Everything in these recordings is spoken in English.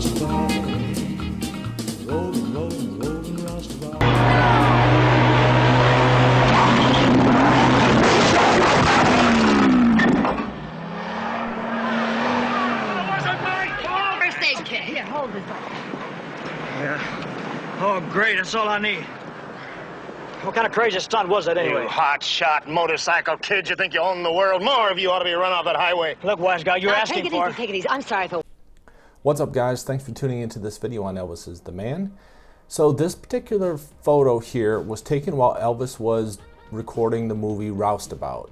Rolling, rolling, rolling, Rastafari. First aid kit. Here, hold this. Yeah. Oh, great. That's all I need. What kind of crazy stunt was that anyway? You hot-shot motorcycle kid, you think you own the world. More of you ought to be run off that highway. Look, wise guy, you're asking for it. Take it easy. I'm sorry for... What's up, guys? Thanks for tuning into this video on Elvis is the Man. So this particular photo here was taken while Elvis was recording the movie Roustabout.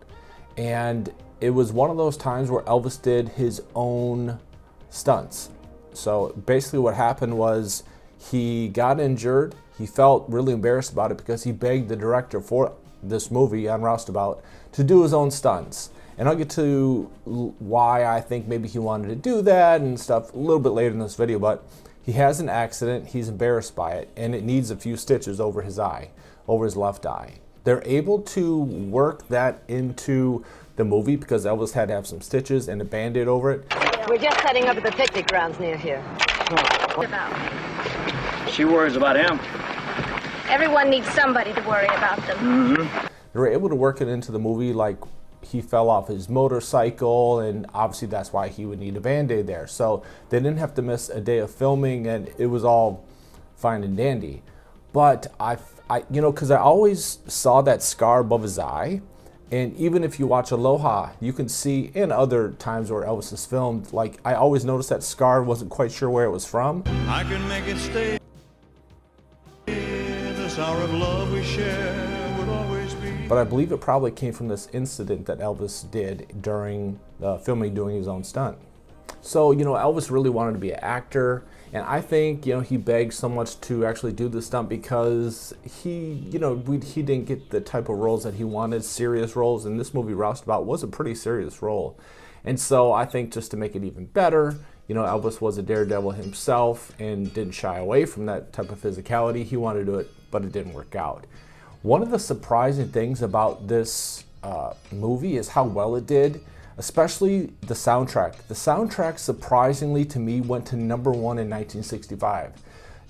And it was one of those times where Elvis did his own stunts. So basically what happened was he got injured. He felt really embarrassed about it because he begged the director for this movie on Roustabout to do his own stunts. And I'll get to why I think maybe he wanted to do that and stuff a little bit later in this video, but he has an accident, he's embarrassed by it, and it needs a few stitches over his eye, over his left eye. They're able to work that into the movie because Elvis had to have some stitches and a Band-Aid over it. We're just setting up at the picnic grounds near here. She worries about him. Everyone needs somebody to worry about them. They were able to work it into the movie like he fell off his motorcycle, and obviously that's why he would need a Band-Aid there. So they didn't have to miss a day of filming, and it was all fine and dandy. But I you know, because I always saw that scar above his eye, and even if you watch Aloha, you can see in other times where Elvis is filmed, like I always noticed that scar, wasn't quite sure where it was from. I can make it stay. This hour of love we share would always be. But I believe it probably came from this incident that Elvis did during filming, doing his own stunt. So, you know, Elvis really wanted to be an actor, and I think, you know, he begged so much to actually do the stunt because he, you know, he didn't get the type of roles that he wanted, serious roles, and this movie Roustabout was a pretty serious role. And so I think just to make it even better, you know, Elvis was a daredevil himself and didn't shy away from that type of physicality. He wanted to do it, but it didn't work out. One of the surprising things about this movie is how well it did, especially the soundtrack. The soundtrack, surprisingly to me, went to #1 in 1965.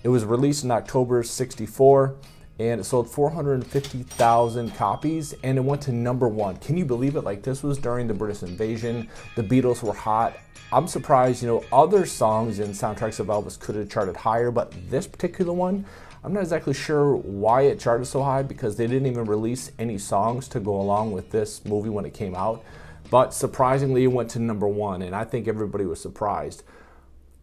It was released in October '64, and it sold 450,000 copies, and it went to #1. Can you believe it? Like, this was during the British invasion. The Beatles were hot. I'm surprised, you know, other songs and soundtracks of Elvis could have charted higher, but this particular one, I'm not exactly sure why it charted so high because they didn't even release any songs to go along with this movie when it came out. But surprisingly, it went to #1, and I think everybody was surprised.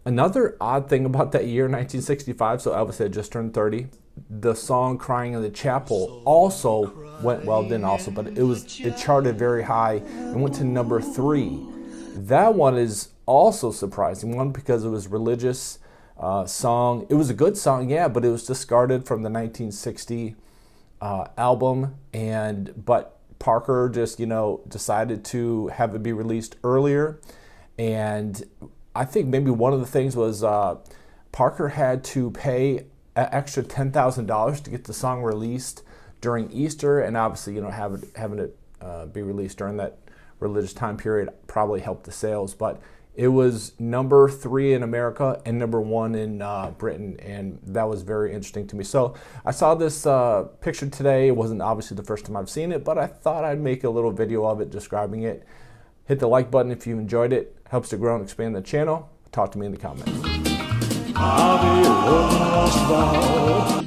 Another odd thing about that year, 1965, so Elvis had just turned 30, the song Crying in the Chapel also went, well, didn't also, but it charted very high and went to #3. That one is also surprising, one because it was religious song. It was a good song, yeah, but it was discarded from the 1960 album, but Parker just, you know, decided to have it be released earlier. And I think maybe one of the things was Parker had to pay an extra $10,000 to get the song released during Easter, and obviously, you know, having it be released during that religious time period probably helped the sales. But it was #3 in America and #1 in Britain, and that was very interesting to me. So I saw this picture today. It wasn't obviously the first time I've seen it, but I thought I'd make a little video of it describing it. Hit the like button if you enjoyed it. Helps to grow and expand the channel. Talk to me in the comments. I'll be Rastafari.